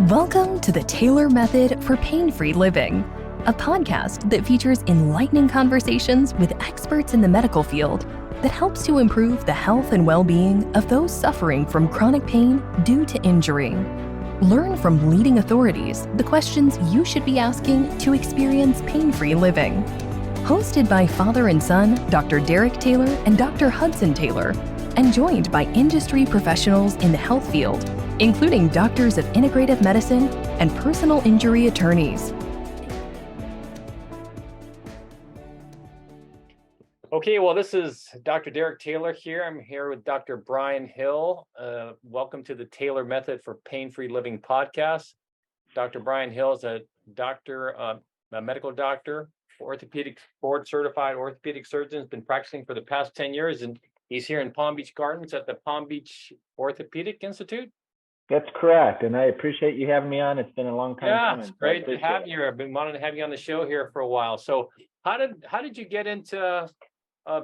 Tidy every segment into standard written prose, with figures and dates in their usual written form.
Welcome to the Taylor Method for Pain-Free Living, a podcast that features enlightening conversations with experts in the medical field that helps to improve the health and well-being of those suffering from chronic pain due to injury. Learn from leading authorities the questions you should be asking to experience pain-free living. Hosted by father and son, Dr. Derek Taylor and Dr. Hudson Taylor, and joined by industry professionals in the health field, including doctors of integrative medicine and personal injury attorneys. Okay, well, this is Dr. Derek Taylor here. I'm here with Dr. Brian Hill. Welcome to the Taylor Method for Pain-Free Living podcast. Dr. Brian Hill is a doctor, a medical doctor, orthopedic board-certified orthopedic surgeon. Has been practicing for the past 10 years, and he's here in Palm Beach Gardens at the Palm Beach Orthopaedic Institute. That's correct, and I appreciate you having me on. It's been a long time coming. Yeah, it's great to have you. I've been wanting to have you on the show here for a while. So, how did you get into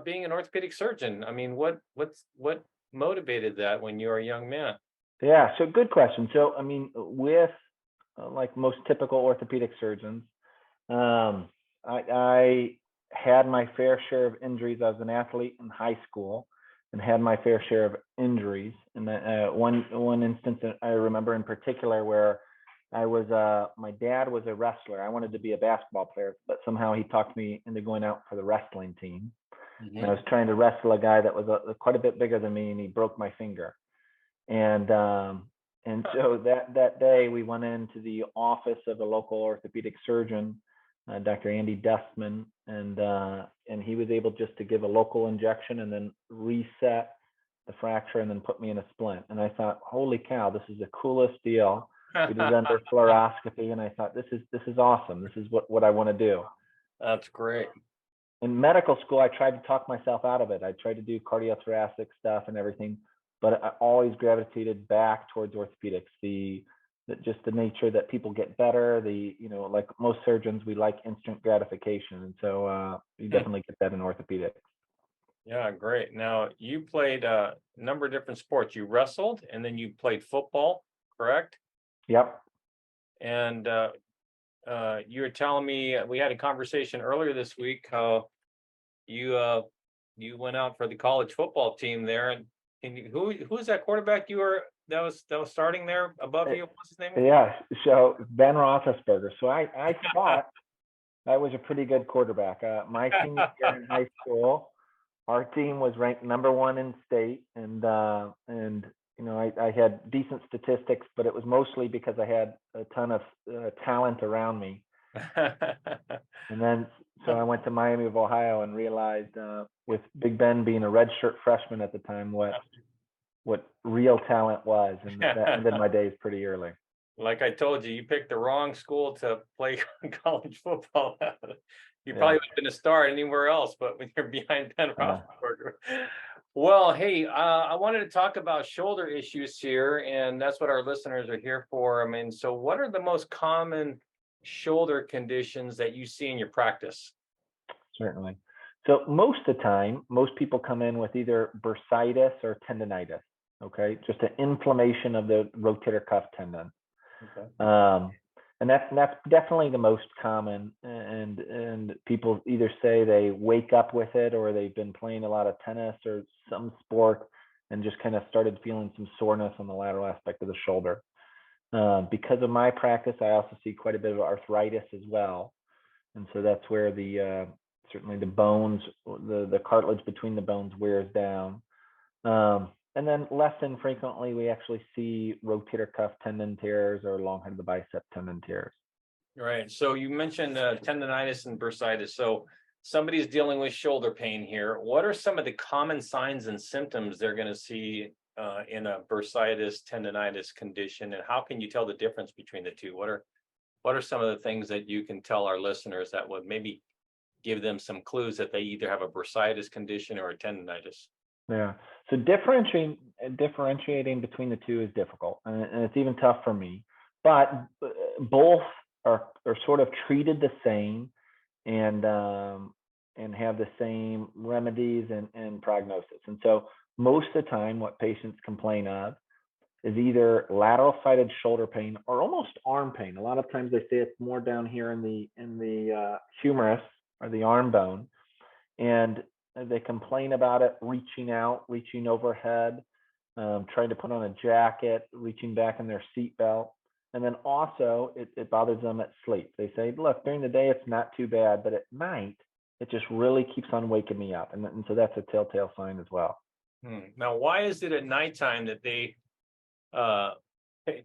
being an orthopedic surgeon? I mean, what motivated that when you were a young man? Yeah, so good question. So, I mean, with like most typical orthopedic surgeons, I had my fair share of injuries. I was an athlete in high school and had my fair share of injuries. And one instance that I remember in particular where I was my dad was a wrestler. I wanted to be a basketball player, but somehow he talked me into going out for the wrestling team. Mm-hmm. And I was trying to wrestle a guy that was quite a bit bigger than me, and he broke my finger. And so that day we went into the office of a local orthopedic surgeon, Dr. Andy Dustman, and he was able just to give a local injection and then reset the fracture and then put me in a splint. And I thought, holy cow, this is the coolest deal. We did under fluoroscopy, and I thought, this is awesome. This is what I want to do. That's great. In medical school, I tried to talk myself out of it. I tried to do cardiothoracic stuff and everything, but I always gravitated back towards orthopedics. Just the nature that people get better. Like most surgeons, we like instant gratification, and so you definitely get that in orthopedics. Yeah, great. Now, you played a number of different sports. You wrestled, and then you played football, correct? Yep. And you were telling me, we had a conversation earlier this week how you went out for the college football team there, and who was that quarterback that was starting there above you? What's his name? Yeah, so Ben Roethlisberger. So I thought I was a pretty good quarterback. My senior year in high school, our team was ranked number 1 in state, and I had decent statistics, but it was mostly because I had a ton of talent around me. And then so I went to Miami of Ohio and realized with Big Ben being a redshirt freshman at the time what real talent was, and that ended my days pretty early. Like I told you, you picked the wrong school to play college football. You probably would have been a star anywhere else, but when you're behind Ben Roethlisberger. Well, hey, I wanted to talk about shoulder issues here, and that's what our listeners are here for. I mean, so what are the most common shoulder conditions that you see in your practice? Certainly. So most of the time, most people come in with either bursitis or tendonitis, okay? Just an inflammation of the rotator cuff tendon. Okay. And that's definitely the most common, and people either say they wake up with it or they've been playing a lot of tennis or some sport and just kind of started feeling some soreness on the lateral aspect of the shoulder. Because of my practice, I also see quite a bit of arthritis as well, and so that's where certainly the bones, the cartilage between the bones wears down. And then less infrequently, we actually see rotator cuff tendon tears or long head of the bicep tendon tears. Right. So you mentioned tendonitis and bursitis. So somebody's dealing with shoulder pain here. What are some of the common signs and symptoms they're going to see in a bursitis tendonitis condition, and how can you tell the difference between the two? What are some of the things that you can tell our listeners that would maybe give them some clues that they either have a bursitis condition or a tendonitis? Yeah. So differentiating between the two is difficult, and it's even tough for me. But both are sort of treated the same, and have the same remedies and prognosis. And so most of the time, what patients complain of is either lateral sided shoulder pain or almost arm pain. A lot of times they say it's more down here in the humerus or the arm bone, and they complain about it reaching out, reaching overhead, trying to put on a jacket, reaching back in their seat belt. And then also it bothers them at sleep. They say, look, during the day it's not too bad, but at night it just really keeps on waking me up. And so that's a telltale sign as well. Now, why is it at nighttime that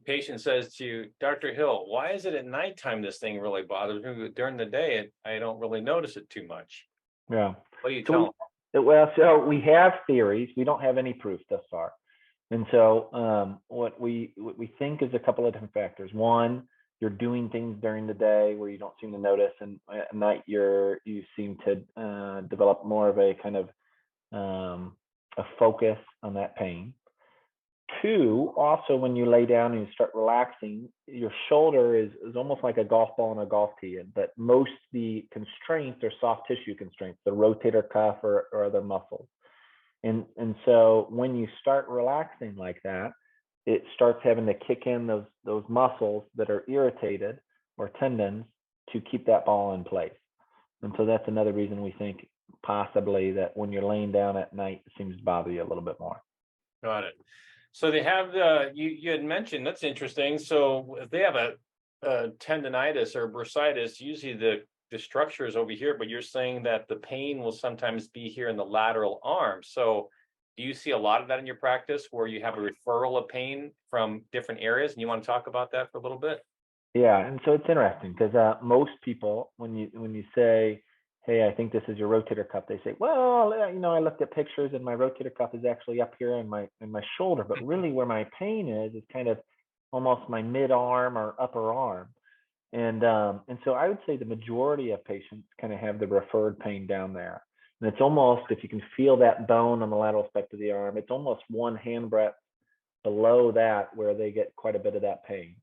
patient says to you, Dr. Hill, why is it at nighttime this thing really bothers me? During the day, I don't really notice it too much. Yeah. What do you tell them? Well, so we have theories. We don't have any proof thus far. And so what we think is a couple of different factors. One, you're doing things during the day where you don't seem to notice, and at night you seem to develop more of a kind of a focus on that pain. Two, also when you lay down and you start relaxing, your shoulder is almost like a golf ball on a golf tee, but most the constraints are soft tissue constraints, the rotator cuff or other muscles. And so when you start relaxing like that, it starts having to kick in those muscles that are irritated or tendons to keep that ball in place. And so that's another reason we think possibly that when you're laying down at night, it seems to bother you a little bit more. Got it. So they have you had mentioned, that's interesting. So if they have a tendonitis or bursitis, usually the structure is over here, but you're saying that the pain will sometimes be here in the lateral arm. So do you see a lot of that in your practice where you have a referral of pain from different areas? And you want to talk about that for a little bit? Yeah, and so it's interesting because most people, when you say, hey, I think this is your rotator cuff, they say, well, I looked at pictures and my rotator cuff is actually up here in my shoulder, but really where my pain is kind of almost my mid arm or upper arm. And so I would say the majority of patients kind of have the referred pain down there. And it's almost, if you can feel that bone on the lateral aspect of the arm, it's almost one hand breadth below that where they get quite a bit of that pain.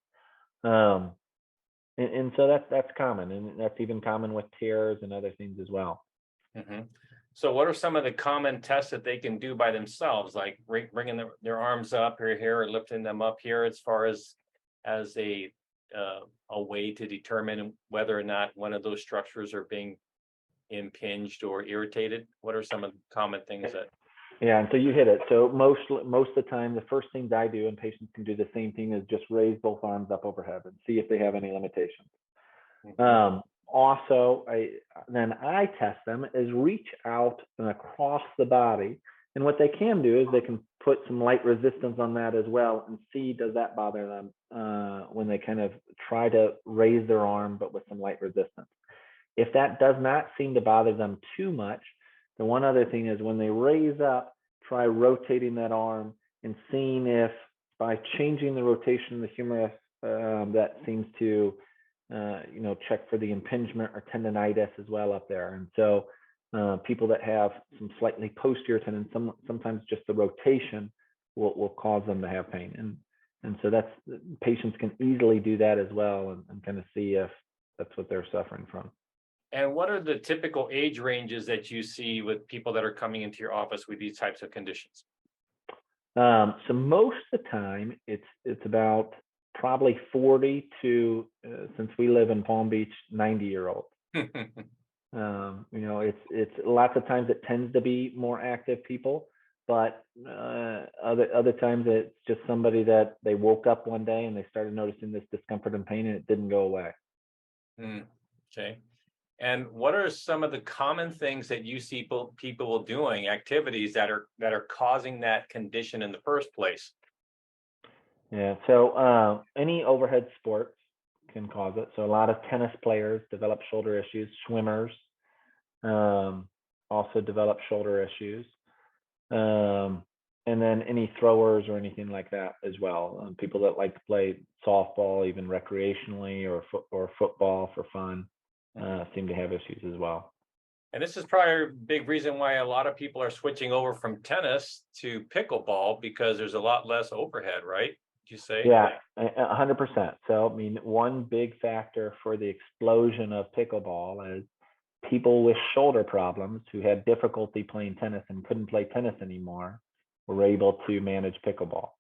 And so that's common, and that's even common with tears and other things as well. Mm-hmm. So what are some of the common tests that they can do by themselves, like bringing their arms up or here, or lifting them up here, as far as a way to determine whether or not one of those structures are being impinged or irritated? What are some of the common things that? Yeah, and so you hit it. So most of the time, the first things I do, and patients can do the same thing, is just raise both arms up overhead and see if they have any limitations. Mm-hmm. Also, I test them is reach out and across the body, and what they can do is they can put some light resistance on that as well, and see does that bother them when they kind of try to raise their arm but with some light resistance. If that does not seem to bother them too much, the one other thing is when they raise up, try rotating that arm and seeing if by changing the rotation of the humerus, that seems to, check for the impingement or tendonitis as well up there. And so people that have some slightly posterior tendon, sometimes just the rotation will cause them to have pain. And so patients can easily do that as well and kind of see if that's what they're suffering from. And what are the typical age ranges that you see with people that are coming into your office with these types of conditions? So most of the time, it's about probably 40 to, since we live in Palm Beach, 90-year-olds. It's lots of times it tends to be more active people, but other times it's just somebody that they woke up one day and they started noticing this discomfort and pain and it didn't go away. Okay. And what are some of the common things that you see people doing, activities that are causing that condition in the first place? Yeah, so any overhead sports can cause it. So a lot of tennis players develop shoulder issues. Swimmers also develop shoulder issues. And then any throwers or anything like that as well. People that like to play softball, even recreationally, or football for fun. Seem to have issues as well. And this is probably a big reason why a lot of people are switching over from tennis to pickleball, because there's a lot less overhead, right? Would you say? Yeah, 100%. So, I mean, one big factor for the explosion of pickleball is people with shoulder problems who had difficulty playing tennis and couldn't play tennis anymore were able to manage pickleball.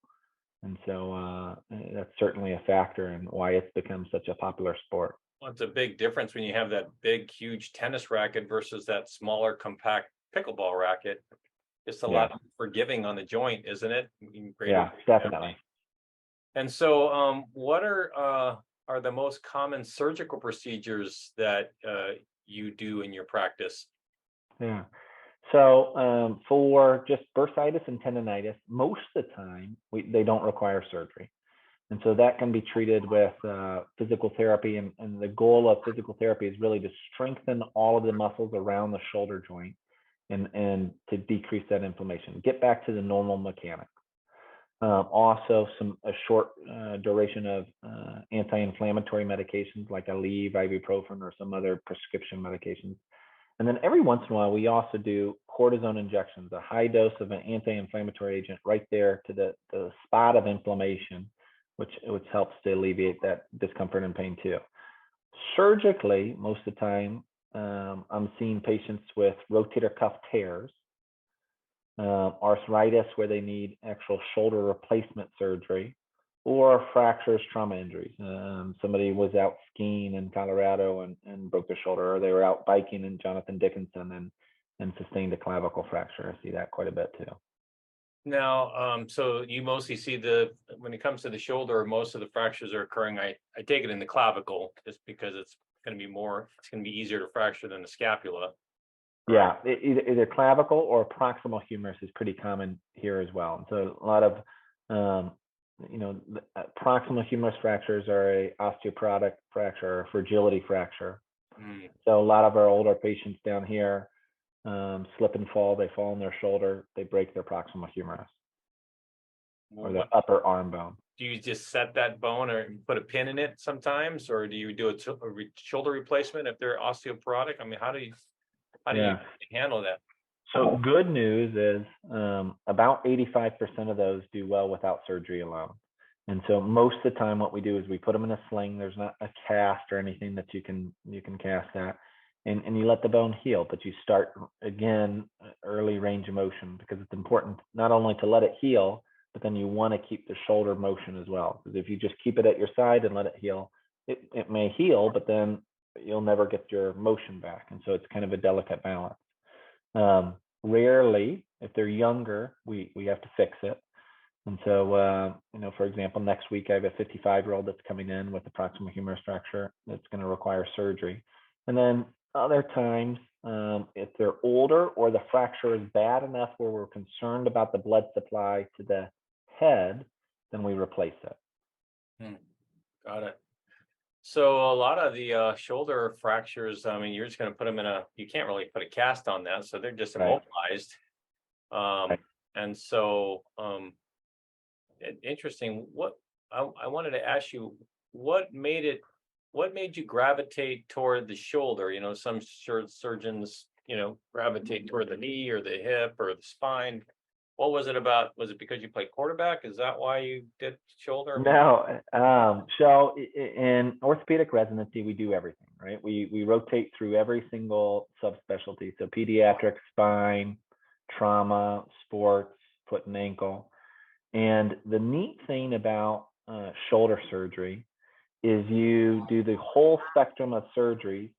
And so that's certainly a factor in why it's become such a popular sport. Well, it's a big difference when you have that big, huge tennis racket versus that smaller, compact pickleball racket. It's a Yeah. lot forgiving on the joint, isn't it? Yeah, definitely. And so, what are the most common surgical procedures that you do in your practice? Yeah. So for just bursitis and tendonitis, most of the time they don't require surgery. And so that can be treated with physical therapy. And the goal of physical therapy is really to strengthen all of the muscles around the shoulder joint and to decrease that inflammation, get back to the normal mechanics. Also, a short duration of anti-inflammatory medications like Aleve, ibuprofen, or some other prescription medications. And then every once in a while, we also do cortisone injections, a high dose of an anti-inflammatory agent right there to the spot of inflammation, which helps to alleviate that discomfort and pain too. Surgically, most of the time, I'm seeing patients with rotator cuff tears, arthritis where they need actual shoulder replacement surgery, or fractures, trauma injuries. Somebody was out skiing in Colorado and broke their shoulder, or they were out biking in Jonathan Dickinson and sustained a clavicle fracture. I see that quite a bit too. Now, so you mostly see when it comes to the shoulder, most of the fractures are occurring, I take it in the clavicle, just because it's going to be easier to fracture than the scapula. Yeah, either clavicle or proximal humerus is pretty common here as well. And so a lot of, proximal humerus fractures are a osteoporotic fracture or fragility fracture. So a lot of our older patients down here slip and fall. They fall on their shoulder. They break their proximal humerus or the upper arm bone. Do you just set that bone or put a pin in it sometimes, or do you do a shoulder replacement if they're osteoporotic? I mean, how do you handle that? So good news is about 85% of those do well without surgery alone. And so most of the time what we do is we put them in a sling. There's not a cast or anything that you can cast at. And you let the bone heal, but you start again early range of motion, because it's important not only to let it heal, but then you want to keep the shoulder motion as well. Because if you just keep it at your side and let it heal, it may heal, but then you'll never get your motion back. And so it's kind of a delicate balance. Rarely, if they're younger, we have to fix it. And so, for example, next week I have a 55-year-old that's coming in with a proximal humerus fracture that's going to require surgery. And then other times, if they're older or the fracture is bad enough where we're concerned about the blood supply to the head, then we replace it. Got it. So a lot of the shoulder fractures, I mean, you're just going to put them you can't really put a cast on that, so they're just immobilized. Right. And so, interesting. What I wanted to ask you, what made you gravitate toward the shoulder? Some surgeons, gravitate toward the knee or the hip or the spine. What was it about? Was it because you played quarterback? Is that why you did shoulder? No. So in orthopedic residency, we do everything, right? We rotate through every single subspecialty. So pediatric, spine, trauma, sports, foot and ankle. And the neat thing about shoulder surgery is you do the whole spectrum of surgery,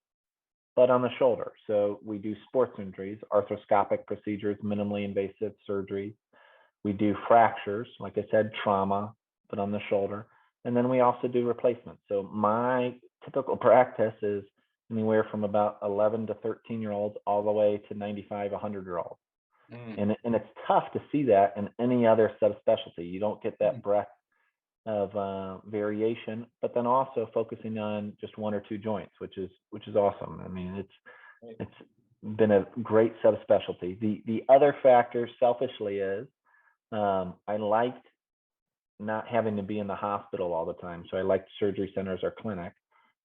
but on the shoulder. So we do sports injuries, arthroscopic procedures, minimally invasive surgery. We do fractures, like I said, trauma, but on the shoulder. And then we also do replacements. So my typical practice is anywhere from about 11 to 13-year-olds all the way to 95, 100-year-olds. And it's tough to see that in any other subspecialty. You don't get that breadth of variation, but then also focusing on just one or two joints, which is awesome. I mean, it's been a great subspecialty. The other factor, selfishly, is I liked not having to be in the hospital all the time. So I liked surgery centers or clinic.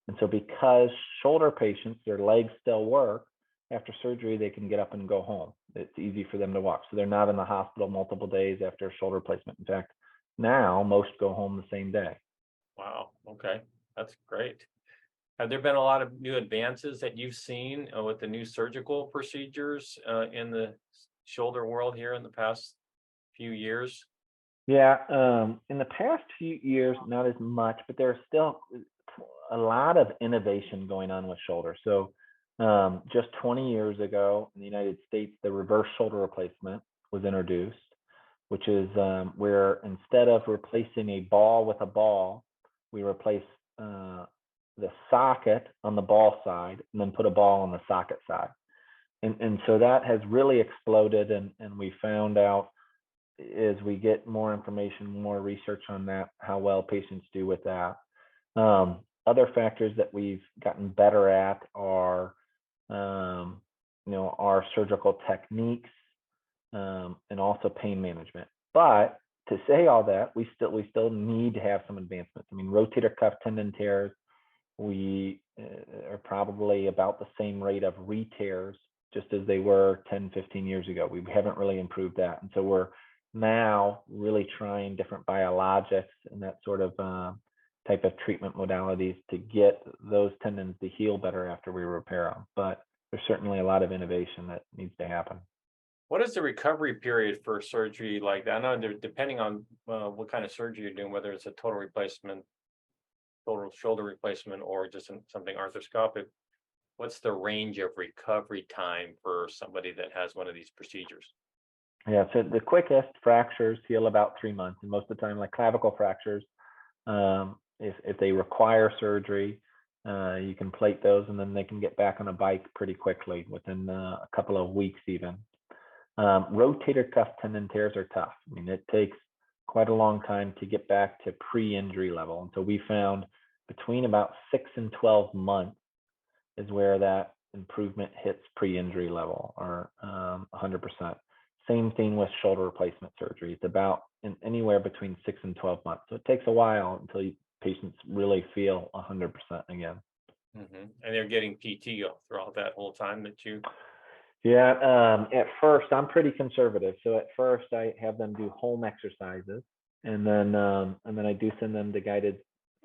And so because shoulder patients, their legs still work, after surgery, they can get up and go home. It's easy for them to walk. So they're not in the hospital multiple days after a shoulder replacement. In fact, now most go home the same day. Wow. Okay. That's great. Have there been a lot of new advances that you've seen with the new surgical procedures in the shoulder world here in the past few years? Yeah, in the past few years, not as much, but there's still a lot of innovation going on with shoulder. So, just 20 years ago in the United States, the reverse shoulder replacement was introduced, which is where instead of replacing a ball with a ball, we replace uh, the socket on the ball side and then put a ball on the socket side. And so that has really exploded, and we found out as we get more information, more research on that, how well patients do with that. Other factors that we've gotten better at are, our surgical techniques, and also pain management. But to say all that, we still need to have some advancements. I mean, rotator cuff tendon tears, we are probably about the same rate of re-tears just as they were 10, 15 years ago. We haven't really improved that. And so we're now really trying different biologics and that sort of type of treatment modalities to get those tendons to heal better after we repair them. But there's certainly a lot of innovation that needs to happen. What is the recovery period for surgery like that? I know depending on what kind of surgery you're doing, whether it's a total replacement, total shoulder replacement, or just something arthroscopic, what's the range of recovery time for somebody that has one of these procedures? Yeah, so the quickest fractures heal about 3 months, and most of the time, like clavicle fractures, if they require surgery, you can plate those, and then they can get back on a bike pretty quickly within a couple of weeks even. Rotator cuff tendon tears are tough. I mean, it takes quite a long time to get back to pre-injury level, and so we found between about 6 and 12 months is where that improvement hits pre-injury level, or 100%. Same thing with shoulder replacement surgery. It's about anywhere between 6 and 12 months. So it takes a while until patients really feel 100% again. And they're getting PT throughout that whole time that you. Yeah, at first I'm pretty conservative. So at first I have them do home exercises, and then I do send them to guided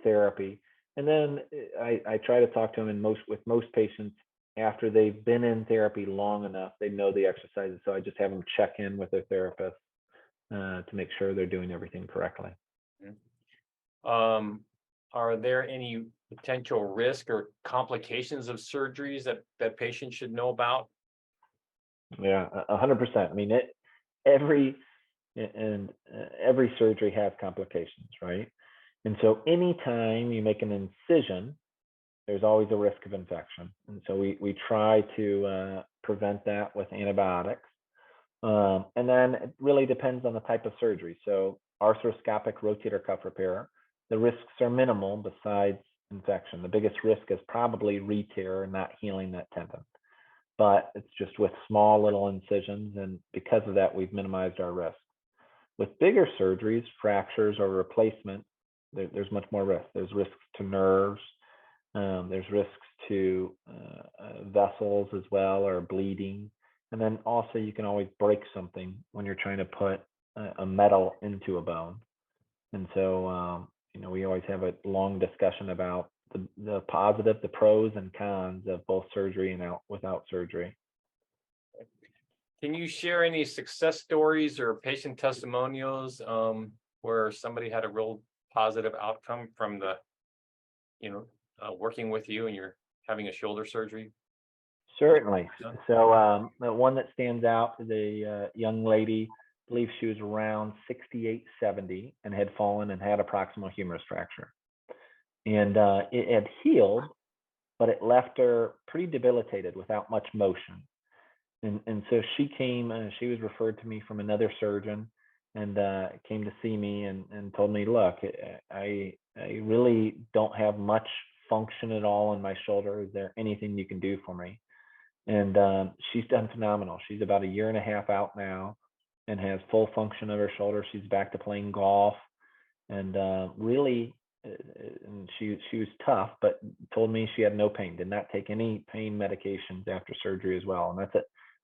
therapy. And then I try to talk to them with most patients after they've been in therapy long enough, they know the exercises. So I just have them check in with their therapist to make sure they're doing everything correctly. Are there any potential risk or complications of surgeries that patients should know about? Yeah, 100%. I mean, every surgery has complications, right? And so anytime you make an incision, there's always a risk of infection. And so we try to prevent that with antibiotics. And then it really depends on the type of surgery. So arthroscopic rotator cuff repair, the risks are minimal besides infection. The biggest risk is probably re-tear and not healing that tendon. But it's just with small little incisions, and because of that, we've minimized our risk. With bigger surgeries, fractures or replacement, there's much more risk. There's risks to nerves, there's risks to vessels as well, or bleeding. And then also you can always break something when you're trying to put a metal into a bone. And so, we always have a long discussion about the positive, the pros and cons of both surgery and without surgery. Can you share any success stories or patient testimonials where somebody had a real positive outcome from the, working with you and you're having a shoulder surgery? Certainly. So the one that stands out is a young lady, I believe she was around 68, 70, and had fallen and had a proximal humerus fracture. And it had healed, but it left her pretty debilitated without much motion. And so she came, she was referred to me from another surgeon, and came to see me and told me, look, I really don't have much function at all in my shoulder. Is there anything you can do for me? And she's done phenomenal. She's about a year and a half out now and has full function of her shoulder. She's back to playing golf, and really, and she was tough, but told me she had no pain, did not take any pain medications after surgery as well. And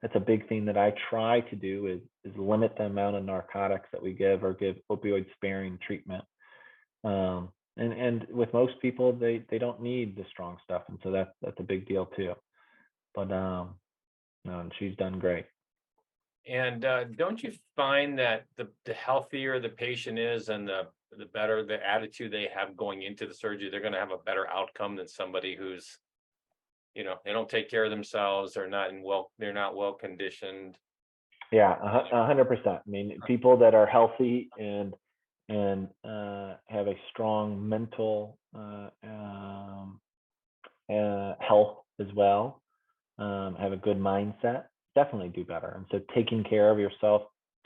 that's a big thing that I try to do is limit the amount of narcotics that we give, or give opioid sparing treatment. And with most people, they don't need the strong stuff, and so that's a big deal too. But no, she's done great. And don't you find that the healthier the patient is and the better the attitude they have going into the surgery, they're going to have a better outcome than somebody who's, they don't take care of themselves, they're not well conditioned. Yeah, 100%. I mean, people that are healthy and have a strong mental health as well, have a good mindset, definitely do better. And so taking care of yourself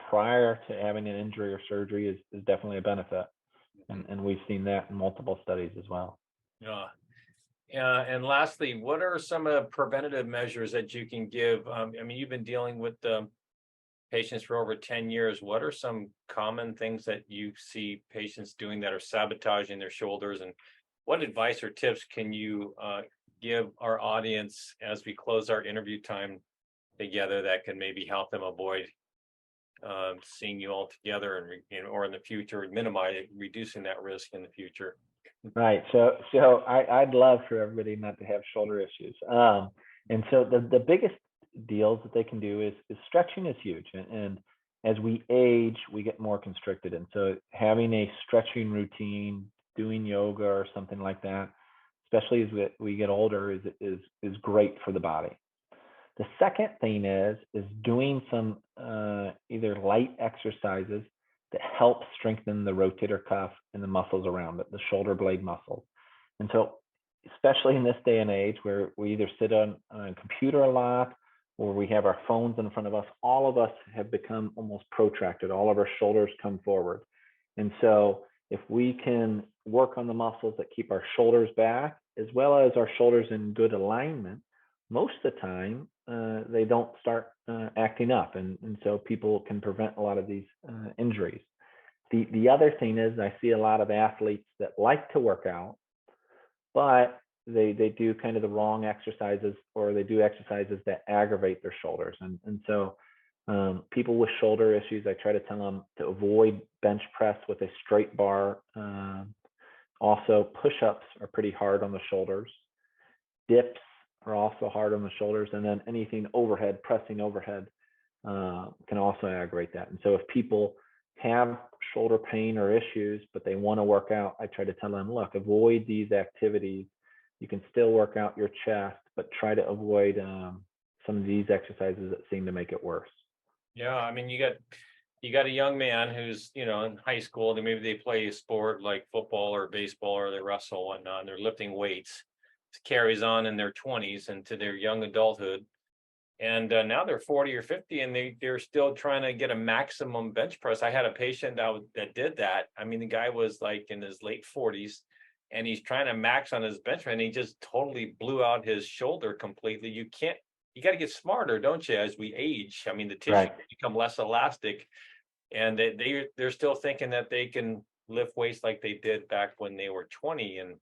prior to having an injury or surgery is definitely a benefit. And we've seen that in multiple studies as well. Yeah. And lastly, what are some of the preventative measures that you can give? I mean, you've been dealing with patients for over 10 years. What are some common things that you see patients doing that are sabotaging their shoulders? And what advice or tips can you give our audience as we close our interview time together that can maybe help them avoid seeing you all together or in the future, reducing that risk in the future? Right. So I'd love for everybody not to have shoulder issues. And so the biggest deals that they can do is stretching is huge. And as we age, we get more constricted. And so having a stretching routine, doing yoga or something like that, especially as we get older, is great for the body. The second thing is doing some either light exercises that help strengthen the rotator cuff and the muscles around it, the shoulder blade muscles. And so, especially in this day and age where we either sit on a computer a lot or we have our phones in front of us, all of us have become almost protracted. All of our shoulders come forward. And so if we can work on the muscles that keep our shoulders back, as well as our shoulders in good alignment, most of the time they don't start acting up, and so people can prevent a lot of these injuries. The other thing is I see a lot of athletes that like to work out, but they do kind of the wrong exercises, or they do exercises that aggravate their shoulders. And so people with shoulder issues, I try to tell them to avoid bench press with a straight bar. Also, push-ups are pretty hard on the shoulders. Dips are also hard on the shoulders, and then anything overhead, pressing overhead, can also aggravate that. And so if people have shoulder pain or issues, but they want to work out, I try to tell them, look, avoid these activities. You can still work out your chest, but try to avoid some of these exercises that seem to make it worse. Yeah, I mean, you got a young man who's, in high school, maybe they play a sport like football or baseball, or they wrestle and whatnot, and they're lifting weights. It carries on in their 20s into their young adulthood. And now they're 40 or 50 and they're still trying to get a maximum bench press. I had a patient that did that. I mean, the guy was like in his late 40s and he's trying to max on his bench press, and he just totally blew out his shoulder completely. You got to get smarter, don't you, as we age? I mean, the tissue Right. become less elastic, and they're still thinking that they can lift weights like they did back when they were 20. And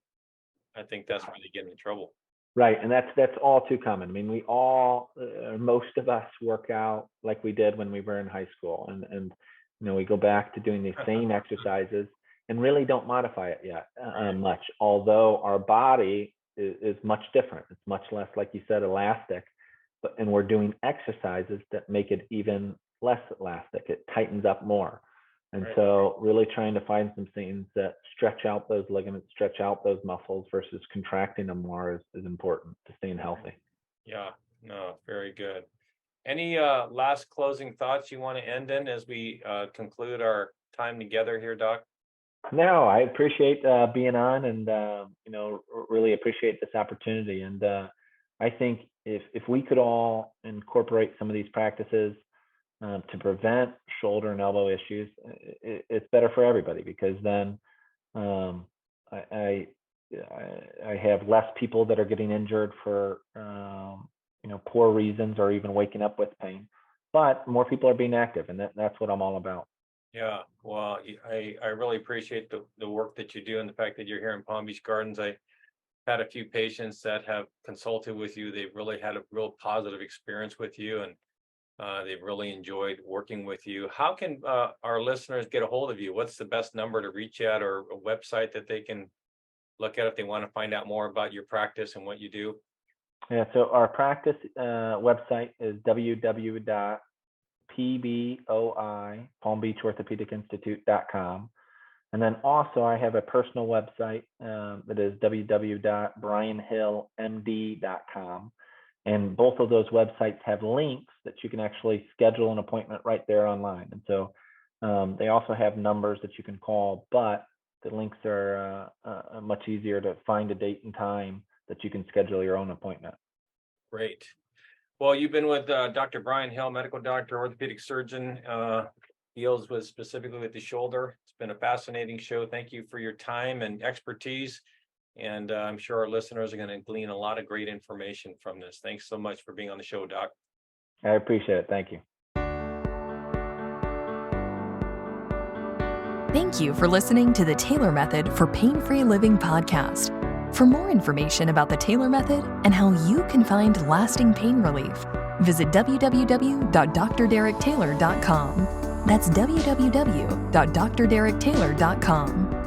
I think that's where they get into trouble. Right, and that's all too common. I mean, we all, most of us work out like we did when we were in high school, and we go back to doing the same exercises and really don't modify it yet much. Although our body is much different, it's much less, like you said, elastic, and we're doing exercises that make it even less elastic. It tightens up more. And so really trying to find some things that stretch out those ligaments, stretch out those muscles versus contracting them more is important to staying healthy. Yeah, no, very good. Any last closing thoughts you want to end in as we conclude our time together here, Doc? No, I appreciate being on, and really appreciate this opportunity. And I think if we could all incorporate some of these practices to prevent shoulder and elbow issues, it's better for everybody, because then I have less people that are getting injured for poor reasons or even waking up with pain, but more people are being active, and that's what I'm all about. Yeah, well, I really appreciate the work that you do and the fact that you're here in Palm Beach Gardens. I had a few patients that have consulted with you. They've really had a real positive experience with you, and they've really enjoyed working with you. How can our listeners get a hold of you? What's the best number to reach at, or a website that they can look at if they want to find out more about your practice and what you do? Yeah, so our practice website is www.pgh PBOI, Palm Beach Orthopedic Institute.com. And then also I have a personal website that is www.brianhillmd.com. And both of those websites have links that you can actually schedule an appointment right there online. And so they also have numbers that you can call, but the links are much easier to find a date and time that you can schedule your own appointment. Great. Well, you've been with Dr. Brian Hill, medical doctor, orthopedic surgeon, deals with specifically with the shoulder. It's been a fascinating show. Thank you for your time and expertise. And I'm sure our listeners are going to glean a lot of great information from this. Thanks so much for being on the show, Doc. I appreciate it. Thank you. Thank you for listening to the Taylor Method for Pain-Free Living podcast. For more information about the Taylor Method and how you can find lasting pain relief, visit www.drderektaylor.com. That's www.drderektaylor.com.